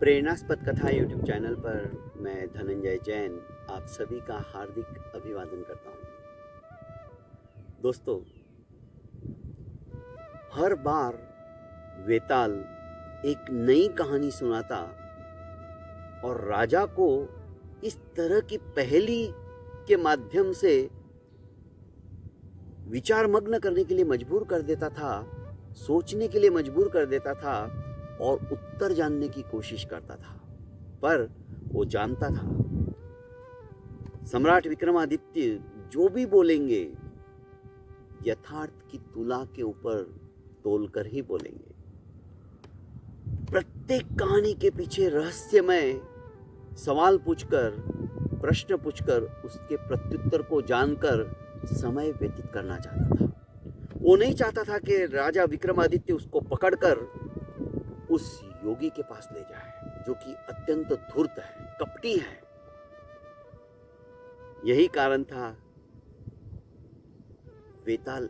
प्रेरणास्पद कथा YouTube channel पर मैं धनंजय जैन आप सभी का हार्दिक अभिवादन करता हूँ। दोस्तों, हर बार वेताल एक नई कहानी सुनाता और राजा को इस तरह की पहेली के माध्यम से विचार मग्न करने के लिए मजबूर कर देता था, सोचने के लिए मजबूर कर देता था और उत्तर जानने की कोशिश करता था। पर वो जानता था सम्राट विक्रमादित्य जो भी बोलेंगे यथार्थ की तुला के ऊपर तोलकर ही बोलेंगे। प्रत्येक कहानी के पीछे रहस्यमय सवाल पूछकर, प्रश्न पूछकर उसके प्रत्युत्तर को जानकर समय व्यतीत करना चाहता था। वो नहीं चाहता था कि राजा विक्रमादित्य उसको पकड़कर उस योगी के पास ले जाए जो कि अत्यंत धूर्त है, कपटी है। यही कारण था वेताल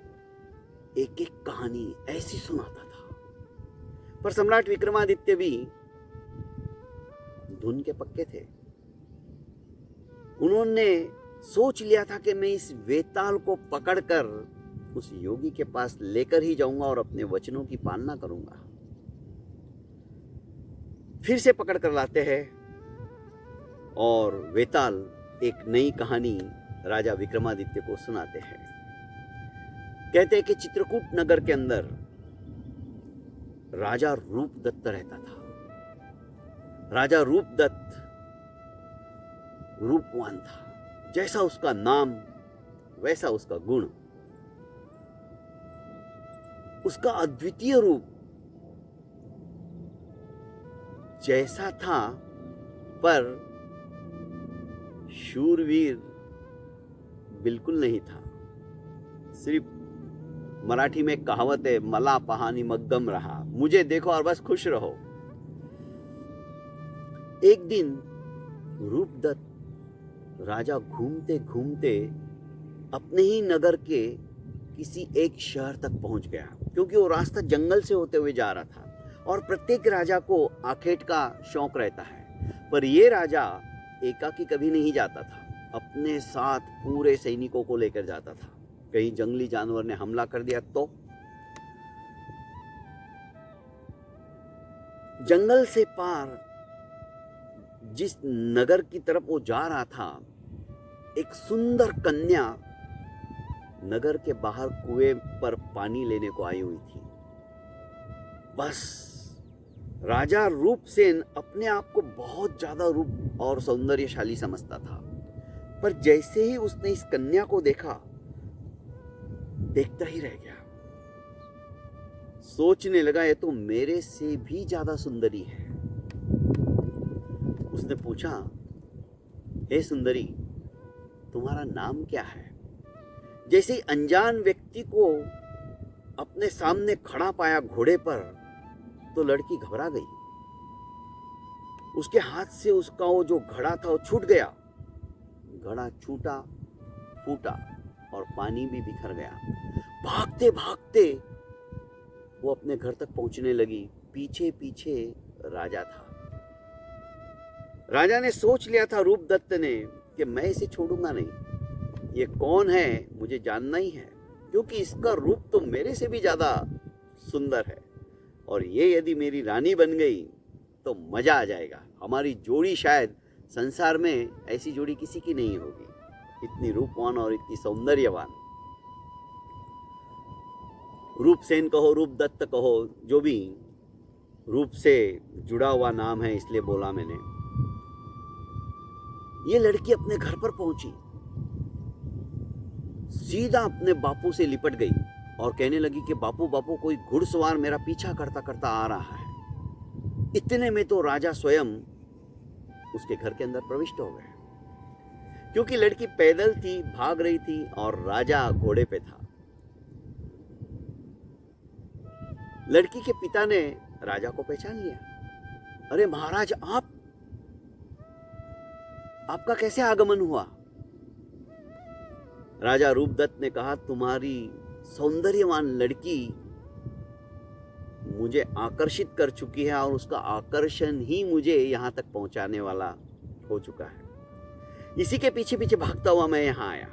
एक एक कहानी ऐसी सुनाता था। पर सम्राट विक्रमादित्य भी धुन के पक्के थे। उन्होंने सोच लिया था कि मैं इस वेताल को पकड़कर उस योगी के पास लेकर ही जाऊंगा और अपने वचनों की पालना करूंगा। फिर से पकड़ कर लाते हैं और वेताल एक नई कहानी राजा विक्रमादित्य को सुनाते हैं। कहते हैं कि चित्रकूट नगर के अंदर राजा रूपदत्त रहता था। राजा रूपदत्त रूपवान था। जैसा उसका नाम वैसा उसका गुण। उसका अद्वितीय रूप जैसा था, पर शूरवीर बिल्कुल नहीं था। सिर्फ मराठी में कहावत है, मला पहानी मग्गम रहा, मुझे देखो और बस खुश रहो। एक दिन रूपदत्त राजा घूमते घूमते अपने ही नगर के किसी एक शहर तक पहुंच गया, क्योंकि वो रास्ता जंगल से होते हुए जा रहा था और प्रत्येक राजा को आखेट का शौक रहता है। पर ये राजा एकाकी कभी नहीं जाता था, अपने साथ पूरे सैनिकों को लेकर जाता था। कहीं जंगली जानवर ने हमला कर दिया तो जंगल से पार जिस नगर की तरफ वो जा रहा था, एक सुंदर कन्या नगर के बाहर कुएं पर पानी लेने को आई हुई थी। बस राजा रूपसेन अपने आप को बहुत ज्यादा रूप और सौंदर्यशाली समझता था, पर जैसे ही उसने इस कन्या को देखा, देखता ही रह गया। सोचने लगा ये तो मेरे से भी ज्यादा सुंदरी है। उसने पूछा, हे सुंदरी, तुम्हारा नाम क्या है? जैसे ही अनजान व्यक्ति को अपने सामने खड़ा पाया घोड़े पर, तो लड़की घबरा गई। उसके हाथ से उसका वो जो घड़ा था वो छूट गया। घड़ा छूटा, फूटा और पानी भी बिखर गया। भागते भागते वो अपने घर तक पहुंचने लगी। पीछे पीछे राजा था। राजा ने सोच लिया था रूपदत्त ने कि मैं इसे छोड़ूंगा नहीं। ये कौन है मुझे जानना ही है, क्योंकि इसका रूप तो मेरे से भी ज्यादा सुंदर है और ये यदि मेरी रानी बन गई तो मजा आ जाएगा। हमारी जोड़ी शायद संसार में ऐसी जोड़ी किसी की नहीं होगी, इतनी रूपवान और इतनी सौंदर्यवान। रूपसेन कहो, रूपदत्त कहो, जो भी रूप से जुड़ा हुआ नाम है, इसलिए बोला मैंने। ये लड़की अपने घर पर पहुंची, सीधा अपने बापू से लिपट गई और कहने लगी कि बापू बापू, कोई घुड़सवार मेरा पीछा करता करता आ रहा है। इतने में तो राजा स्वयं उसके घर के अंदर प्रविष्ट हो गए, क्योंकि लड़की पैदल थी, भाग रही थी और राजा घोड़े पे था। लड़की के पिता ने राजा को पहचान लिया। अरे महाराज, आपका कैसे आगमन हुआ? राजा रूपदत्त ने कहा, तुम्हारी सौंदर्यवान लड़की मुझे आकर्षित कर चुकी है और उसका आकर्षण ही मुझे यहाँ तक पहुँचाने वाला हो चुका है। इसी के पीछे पीछे भागता हुआ मैं यहाँ आया।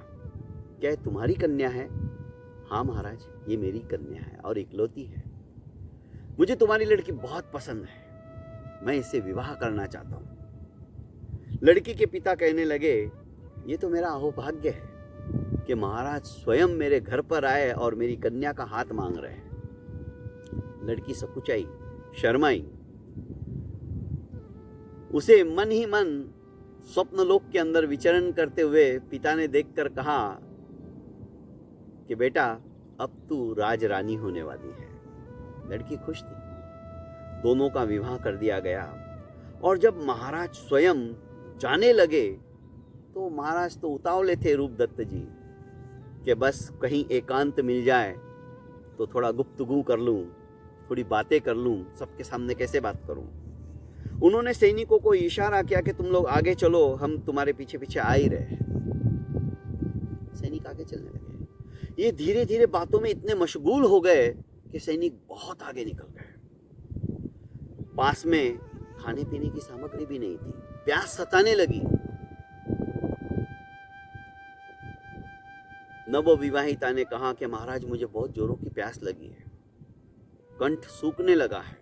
क्या ये तुम्हारी कन्या है? हाँ महाराज, ये मेरी कन्या है और इकलौती है। मुझे तुम्हारी लड़की बहुत पसंद है, मैं इससे विवाह करना चाहता हूँ। लड़की के पिता कहने लगे, ये तो मेरा अहोभाग्य है कि महाराज स्वयं मेरे घर पर आए और मेरी कन्या का हाथ मांग रहे हैं। लड़की सकुचाई, शर्माई। उसे मन ही मन स्वप्नलोक के अंदर विचरण करते हुए पिता ने देखकर कहा कि बेटा, अब तू राजरानी होने वाली है। लड़की खुश थी। दोनों का विवाह कर दिया गया। और जब महाराज स्वयं जाने लगे तो महाराज तो उतावले थे रूपदत्त जी कि बस कहीं एकांत मिल जाए तो थोड़ा गुफ्तगू कर लूं, थोड़ी बातें कर लूं, सबके सामने कैसे बात करूं। उन्होंने सैनिकों को इशारा किया कि तुम लोग आगे चलो, हम तुम्हारे पीछे पीछे आ ही रहे। सैनिक आगे चलने लगे। ये धीरे धीरे बातों में इतने मशगूल हो गए कि सैनिक बहुत आगे निकल गए। पास में खाने पीने की सामग्री भी नहीं थी, प्यास सताने लगी। नवविवाहिता ने कहा कि महाराज, मुझे बहुत जोरों की प्यास लगी है, कंठ सूखने लगा है।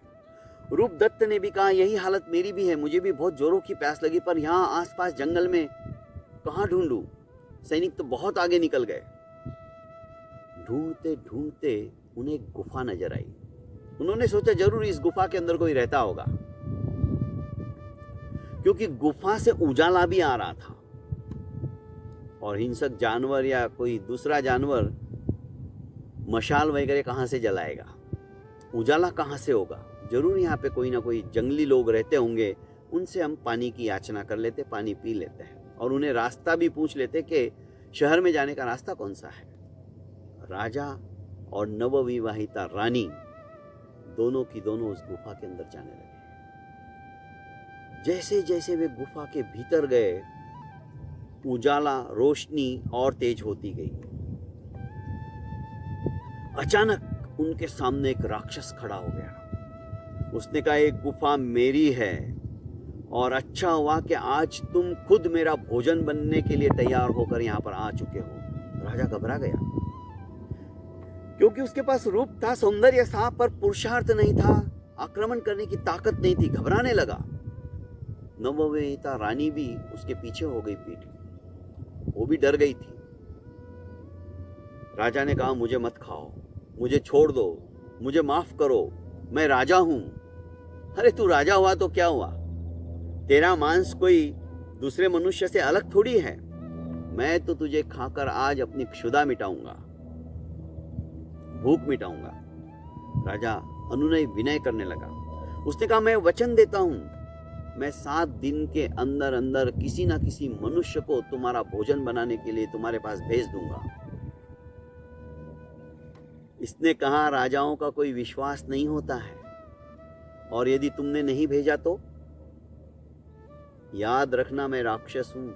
रूपदत्त ने भी कहा, यही हालत मेरी भी है, मुझे भी बहुत जोरों की प्यास लगी, पर यहाँ आसपास जंगल में कहाँ ढूंढूं। सैनिक तो बहुत आगे निकल गए। ढूंढते ढूंढते उन्हें एक गुफा नजर आई। उन्होंने सोचा जरूर इस गुफा के अंदर कोई रहता होगा, क्योंकि गुफा से उजाला भी आ रहा था और हिंसक जानवर या कोई दूसरा जानवर मशाल वगैरह कहां से जलाएगा, उजाला कहां से होगा। जरूर यहाँ पे कोई ना कोई जंगली लोग रहते होंगे, उनसे हम पानी की याचना कर लेते, पानी पी लेते हैं और उन्हें रास्ता भी पूछ लेते कि शहर में जाने का रास्ता कौन सा है। राजा और नवविवाहिता रानी दोनों की दोनों उस गुफा के अंदर जाने लगे। जैसे जैसे वे गुफा के भीतर गए, उजाला, रोशनी और तेज होती गई। अचानक उनके सामने एक राक्षस खड़ा हो गया। उसने कहा, एक गुफा मेरी है और अच्छा हुआ कि आज तुम खुद मेरा भोजन बनने के लिए तैयार होकर यहां पर आ चुके हो। राजा घबरा गया, क्योंकि उसके पास रूप था, सौंदर्य था, पर पुरुषार्थ नहीं था, आक्रमण करने की ताकत नहीं थी। घबराने लगा। नवविवाहिता रानी भी उसके पीछे हो गई पीठ, वो भी डर गई थी। राजा ने कहा, मुझे मत खाओ, मुझे छोड़ दो, मुझे माफ करो, मैं राजा हूं। अरे तू राजा हुआ तो क्या हुआ, तेरा मांस कोई दूसरे मनुष्य से अलग थोड़ी है। मैं तो तुझे खाकर आज अपनी क्षुधा मिटाऊंगा, भूख मिटाऊंगा। राजा अनुनय विनय करने लगा। उसने कहा, मैं वचन देता हूं, मैं 7 दिन के अंदर अंदर किसी ना किसी मनुष्य को तुम्हारा भोजन बनाने के लिए तुम्हारे पास भेज दूंगा। इसने कहा, राजाओं का कोई विश्वास नहीं होता है, और यदि तुमने नहीं भेजा तो याद रखना, मैं राक्षस हूं,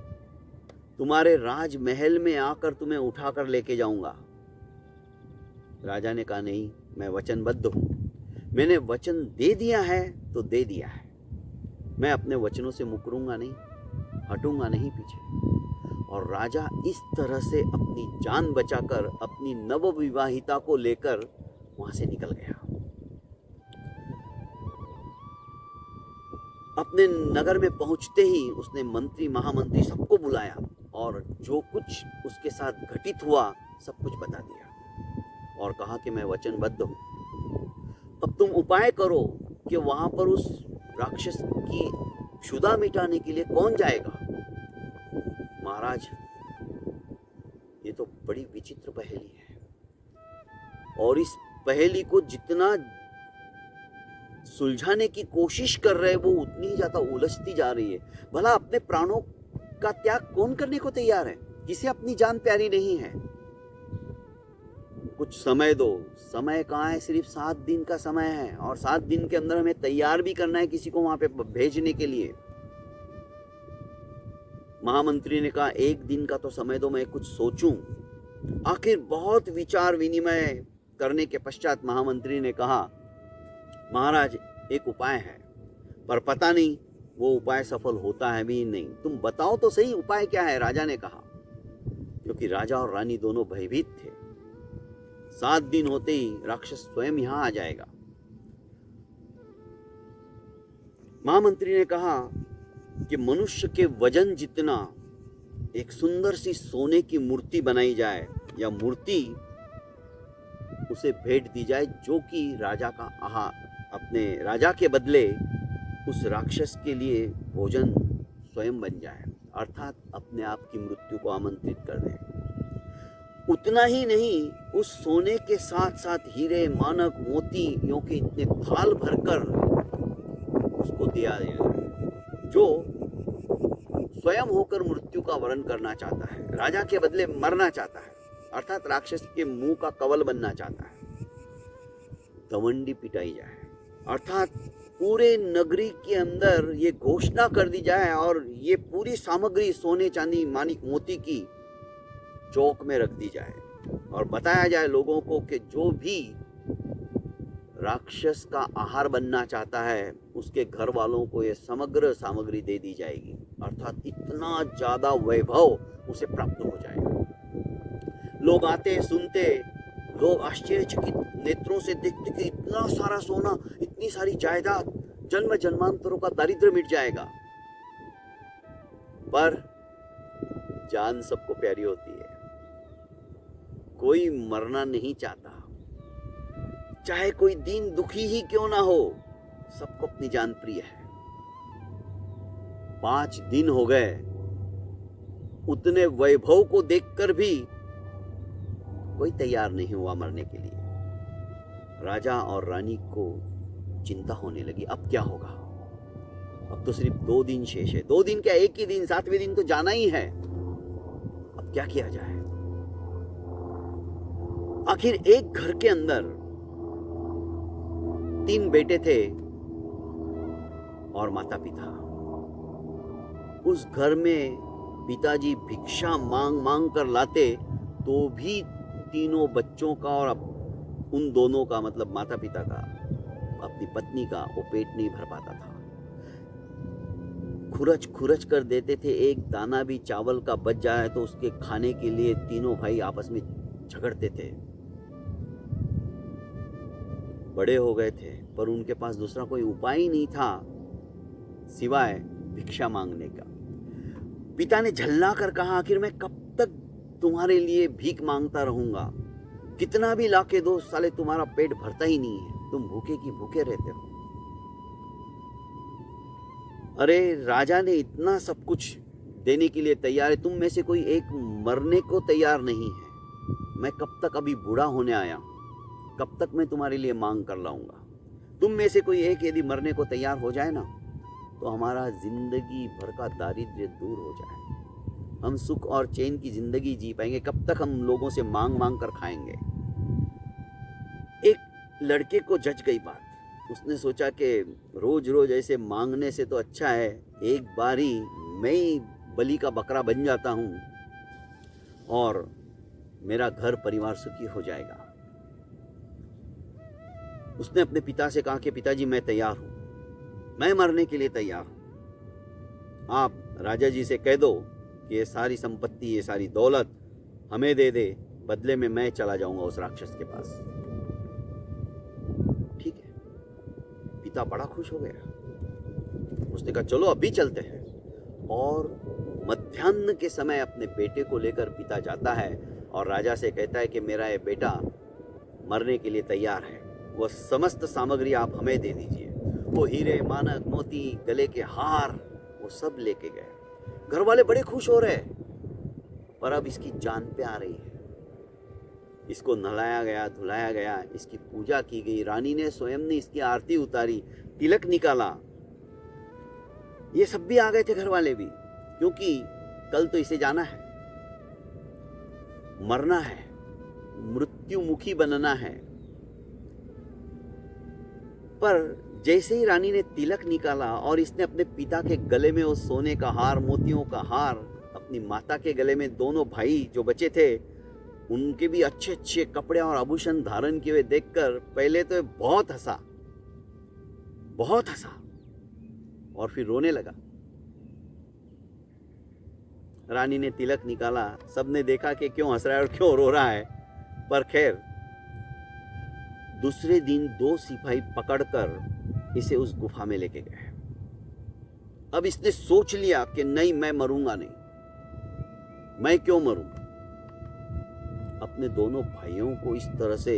तुम्हारे राजमहल में आकर तुम्हें उठाकर लेके जाऊंगा। राजा ने कहा, नहीं, मैं वचनबद्ध हूं, मैंने वचन दे दिया है तो दे दिया है, मैं अपने वचनों से मुकरूंगा नहीं, हटूंगा नहीं पीछे। और राजा इस तरह से अपनी जान बचाकर अपनी नवविवाहिता को लेकर वहां से निकल गया। अपने नगर में पहुंचते ही उसने मंत्री, महामंत्री सबको बुलाया और जो कुछ उसके साथ घटित हुआ सब कुछ बता दिया और कहा कि मैं वचनबद्ध हूं। अब तुम उपाय करो कि वहां पर उस राक्षस की क्षुधा मिटाने के लिए कौन जाएगा। महाराज, ये तो बड़ी विचित्र पहेली है और इस पहेली को जितना सुलझाने की कोशिश कर रहे वो उतनी ही ज्यादा उलझती जा रही है। भला अपने प्राणों का त्याग कौन करने को तैयार है, किसे अपनी जान प्यारी नहीं है। कुछ समय दो। समय कहाँ है, सिर्फ 7 दिन का समय है और 7 दिन के अंदर हमें तैयार भी करना है किसी को वहां पे भेजने के लिए। महामंत्री ने कहा, 1 दिन का तो समय दो, मैं कुछ सोचूं। आखिर बहुत विचार विनिमय करने के पश्चात महामंत्री ने कहा महाराज एक उपाय है, पर पता नहीं वो उपाय सफल होता है भी नहीं, तुम बताओ तो सही उपाय क्या है, राजा ने कहा। क्योंकि राजा और रानी दोनों भयभीत थे। 7 दिन होते ही राक्षस स्वयं यहां आ जाएगा। महामंत्री ने कहा कि मनुष्य के वजन जितना एक सुंदर सी सोने की मूर्ति बनाई जाए, या मूर्ति उसे भेंट दी जाए, जो कि राजा का अपने राजा के बदले उस राक्षस के लिए भोजन स्वयं बन जाए, अर्थात अपने आप की मृत्यु को आमंत्रित कर दे। उतना ही नहीं, उस सोने के साथ साथ हीरे, मानक, मोतियों के इतने थाल भरकर उसको दिया जाए, जो स्वयं होकर मृत्यु का वरण करना चाहता है, राजा के बदले मरना चाहता है, अर्थात राक्षस के मुंह का कवल बनना चाहता है। तवंडी पिटाई जाए, अर्थात पूरे नगरी के अंदर ये घोषणा कर दी जाए और ये पूरी सामग्री सोने, चांदी, मानिक, मोती की चौक में रख दी जाए और बताया जाए लोगों को कि जो भी राक्षस का आहार बनना चाहता है उसके घर वालों को ये समग्र सामग्री दे दी जाएगी, अर्थात इतना ज्यादा वैभव उसे प्राप्त हो जाएगा। लोग आते, सुनते, लोग आश्चर्यचकित नेत्रों से देखते कि इतना सारा सोना, इतनी सारी जायदाद, जन्म जन्मांतरों का दारिद्र्य मिट जाएगा। पर जान सबको प्यारी होती है, कोई मरना नहीं चाहता, चाहे कोई दीन दुखी ही क्यों ना हो, सबको अपनी जान प्रिय है। 5 दिन हो गए, उतने वैभव को देखकर भी कोई तैयार नहीं हुआ मरने के लिए। राजा और रानी को चिंता होने लगी, अब क्या होगा। अब तो सिर्फ 2 दिन शेष है, 2 दिन क्या, एक ही दिन, 7वें दिन तो जाना ही है। अब क्या किया जाए। आखिर एक घर के अंदर 3 बेटे थे और माता पिता। उस घर में पिताजी भिक्षा मांग मांग कर लाते तो भी तीनों बच्चों का और उन दोनों का, मतलब माता पिता का, अपनी पत्नी का, वो पेट नहीं भर पाता था। खुरच खुरच कर देते थे, एक दाना भी चावल का बच जाए तो उसके खाने के लिए तीनों भाई आपस में झगड़ते थे। बड़े हो गए थे पर उनके पास दूसरा कोई उपाय ही नहीं था सिवाय भिक्षा मांगने का। पिता ने झल्ला कर कहा, आखिर मैं कब तक तुम्हारे लिए भीख मांगता रहूंगा, कितना भी लाके दो, साले तुम्हारा पेट भरता ही नहीं है, तुम भूखे की भूखे रहते हो। अरे राजा ने इतना सब कुछ देने के लिए तैयार है, तुम में से कोई एक मरने को तैयार नहीं है। मैं कब तक अभी बूढ़ा होने आया, कब तक मैं तुम्हारे लिए मांग कर लाऊंगा। तुम में से कोई एक यदि मरने को तैयार हो जाए ना, तो हमारा जिंदगी भर का दारिद्र्य दूर हो जाए, हम सुख और चैन की जिंदगी जी पाएंगे। कब तक हम लोगों से मांग मांग कर खाएंगे। एक लड़के को जच गई बात, उसने सोचा कि रोज रोज ऐसे मांगने से तो अच्छा है एक बार ही मैं ही बलि का बकरा बन जाता हूं और मेरा घर परिवार सुखी हो जाएगा। उसने अपने पिता से कहा कि पिताजी मैं तैयार हूं, मैं मरने के लिए तैयार हूं। आप राजा जी से कह दो कि ये सारी संपत्ति, ये सारी दौलत हमें दे दे, बदले में मैं चला जाऊंगा उस राक्षस के पास। ठीक है, पिता बड़ा खुश हो गया। उसने कहा चलो अभी चलते हैं। और मध्याह्न के समय अपने बेटे को लेकर पिता जाता है और राजा से कहता है कि मेरा ये बेटा मरने के लिए तैयार है, वह समस्त सामग्री आप हमें दे दीजिए। वो हीरे, मानक, मोती, गले के हार, वो सब लेके गए। घर वाले बड़े खुश हो रहे, पर अब इसकी जान पे आ रही है। इसको नहलाया गया, धुलाया गया, इसकी पूजा की गई, रानी ने स्वयं ने इसकी आरती उतारी, तिलक निकाला। ये सब भी आ गए थे, घर वाले भी, क्योंकि कल तो इसे जाना है, मरना है, मृत्युमुखी बनना है। पर जैसे ही रानी ने तिलक निकाला और इसने अपने पिता के गले में वो सोने का हार, मोतियों का हार, अपनी माता के गले में, दोनों भाई जो बचे थे उनके भी अच्छे अच्छे कपड़े और आभूषण धारण किए हुए देखकर पहले तो बहुत हंसा, बहुत हंसा और फिर रोने लगा। रानी ने तिलक निकाला, सबने देखा कि क्यों हंस रहा है और क्यों रो रहा है। पर खैर, दूसरे दिन 2 सिपाही पकड़कर इसे उस गुफा में लेके गए। अब इसने सोच लिया कि नहीं, मैं मरूंगा नहीं, मैं क्यों मरूं। अपने दोनों भाइयों को इस तरह से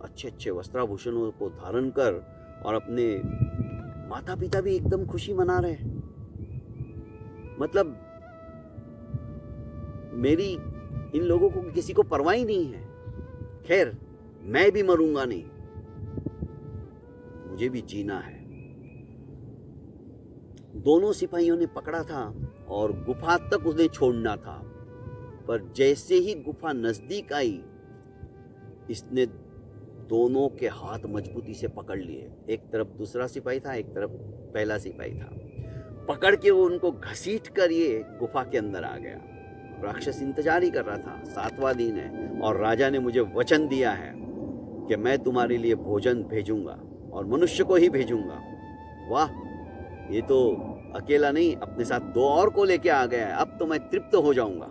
अच्छे अच्छे वस्त्राभूषणों को धारण कर और अपने माता पिता भी एकदम खुशी मना रहे हैं। मतलब मेरी इन लोगों को किसी को परवाह ही नहीं है। खैर, मैं भी मरूंगा नहीं, मुझे भी जीना है। दोनों सिपाहियों ने पकड़ा था और गुफा तक उन्हें छोड़ना था, पर जैसे ही गुफा नजदीक आई, इसने दोनों के हाथ मजबूती से पकड़ लिए। एक तरफ दूसरा सिपाही था, एक तरफ पहला सिपाही था। पकड़ के वो उनको घसीट कर ये गुफा के अंदर आ गया। राक्षस इंतजार ही कर रहा था, 7वां दिन है और राजा ने मुझे वचन दिया है कि मैं तुम्हारे लिए भोजन भेजूंगा और मनुष्य को ही भेजूंगा। वाह, ये तो अकेला नहीं, अपने साथ 2 और को लेके आ गया है, अब तो मैं तृप्त हो जाऊंगा,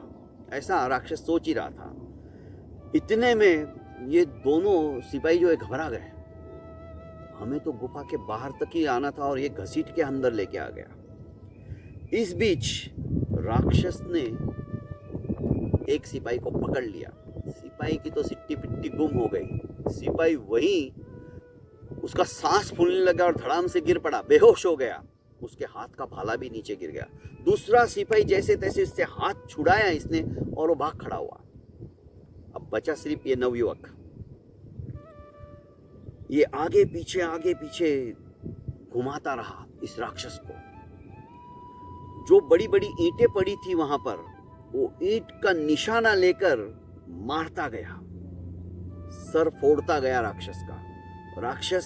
ऐसा राक्षस सोच ही रहा था। इतने में ये दोनों सिपाही जो है घबरा गए। हमें तो गुफा के बाहर तक ही आना था और ये घसीट के अंदर लेके आ गया। इस बीच राक्षस ने एक सिपाही को पकड़ लिया। सिपाही की तो सिट्टी पिट्टी गुम हो गई। सिपाही वहीं, उसका सांस फूलने लगा और धड़ाम से गिर पड़ा, बेहोश हो गया। उसके हाथ का भाला भी नीचे गिर गया। दूसरा सिपाही जैसे तैसे इससे हाथ छुड़ाया इसने और वो भाग खड़ा हुआ। अब बचा सिर्फ ये नवयुवक। ये आगे पीछे घुमाता रहा इस राक्षस को। जो बड़ी बड़ी ईंटें पड़ी थी वहां पर, वो ईंट का निशाना लेकर मारता गया, सर फोड़ता गया राक्षस का। राक्षस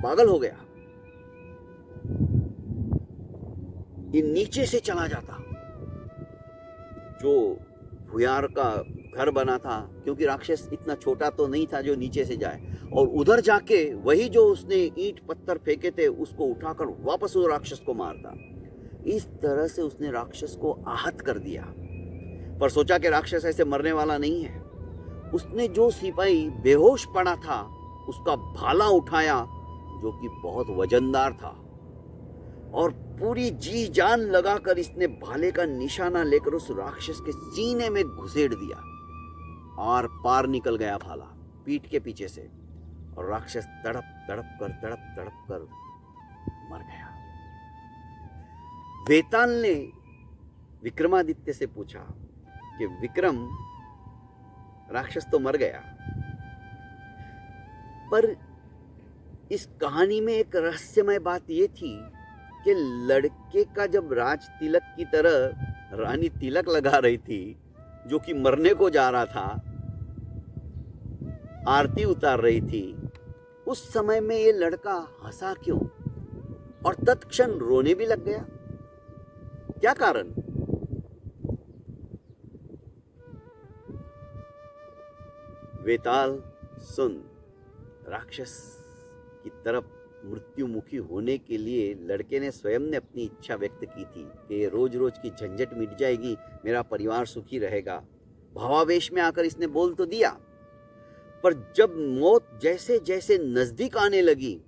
पागल हो गया। ये नीचे से चला जाता, जो भुयार का घर बना था, क्योंकि राक्षस इतना छोटा तो नहीं था जो नीचे से जाए, और उधर जाके वही जो उसने ईंट पत्थर फेंके थे उसको उठाकर वापस उस राक्षस को मारता। इस तरह से उसने राक्षस को आहत कर दिया। पर सोचा कि राक्षस ऐसे मरने वाला नहीं है। उसने जो सिपाही बेहोश पड़ा था उसका भाला उठाया, जो कि बहुत वजनदार था, और पूरी जी जान लगाकर इसने भाले का निशाना लेकर उस राक्षस के सीने में घुसेड़ दिया। आर पार निकल गया भाला पीठ के पीछे से, और राक्षस तड़प तड़प कर मर गया। वेताल ने विक्रमादित्य से पूछा कि विक्रम, राक्षस तो मर गया, पर इस कहानी में एक रहस्यमय बात यह थी कि लड़के का जब राज तिलक की तरह रानी तिलक लगा रही थी, जो कि मरने को जा रहा था, आरती उतार रही थी, उस समय में ये लड़का हंसा क्यों और तत्क्षण रोने भी लग गया? क्या कारण? वेताल सुन, राक्षस की तरफ मृत्युमुखी होने के लिए लड़के ने स्वयं ने अपनी इच्छा व्यक्त की थी कि रोज रोज की झंझट मिट जाएगी, मेरा परिवार सुखी रहेगा। भावावेश में आकर इसने बोल तो दिया, पर जब मौत जैसे जैसे नजदीक आने लगी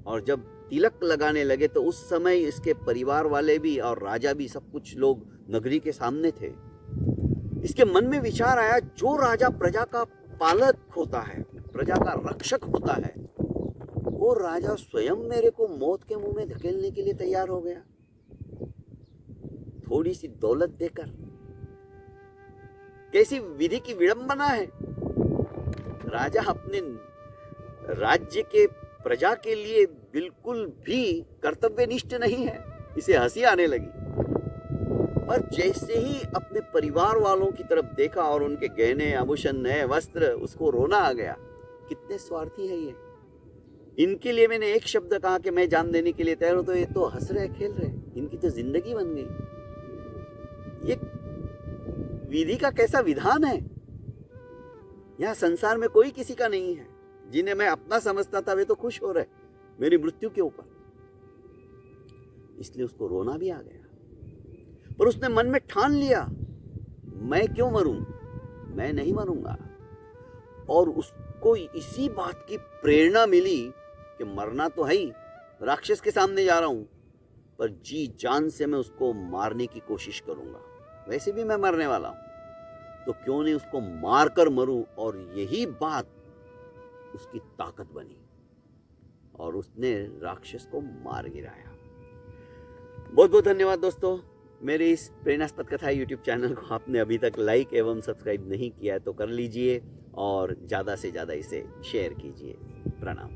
और जब तिलक लगाने लगे, तो उस समय इसके परिवार वाले भी और राजा भी, सब कुछ लोग नगरी के सामने थे। इसके मन में विचार आया, जो राजा प्रजा का पालक होता है, प्रजा का रक्षक होता है, वो राजा स्वयं मेरे को मौत के मुंह में धकेलने के लिए तैयार हो गया, थोड़ी सी दौलत देकर। कैसी विधि की विडंबना है। राजा अपने राज्य के प्रजा के लिए बिल्कुल भी कर्तव्यनिष्ठ नहीं है। इसे हंसी आने लगी। पर जैसे ही अपने परिवार वालों की तरफ देखा और उनके गहने आभूषण, नए वस्त्र, उसको रोना आ गया। कितने स्वार्थी है ये। इनके लिए मैंने एक शब्द कहा कि मैं जान देने के लिए तैयार हूं, तो ये तो हंस रहे, खेल रहे। इनकी तो जिंदगी बन गई। ये विधि का कैसा विधान है। यहां संसार में कोई किसी का नहीं है। जिन्हें मैं अपना समझता था वे तो खुश हो रहे मेरी मृत्यु के ऊपर। इसलिए उसको रोना भी आ गया। पर उसने मन में ठान लिया, मैं क्यों मरूं, मैं नहीं मरूंगा। और उसको इसी बात की प्रेरणा मिली कि मरना तो है ही, राक्षस के सामने जा रहा हूं, पर जी जान से मैं उसको मारने की कोशिश करूंगा। वैसे भी मैं मरने वाला हूं, तो क्यों नहीं उसको मार कर मरूं। और यही बात उसकी ताकत बनी और उसने राक्षस को मार गिराया। बहुत बहुत धन्यवाद दोस्तों। मेरे इस प्रेरणास्पद कथा यूट्यूब चैनल को आपने अभी तक लाइक एवं सब्सक्राइब नहीं किया है तो कर लीजिए और ज़्यादा से ज़्यादा इसे शेयर कीजिए। प्रणाम।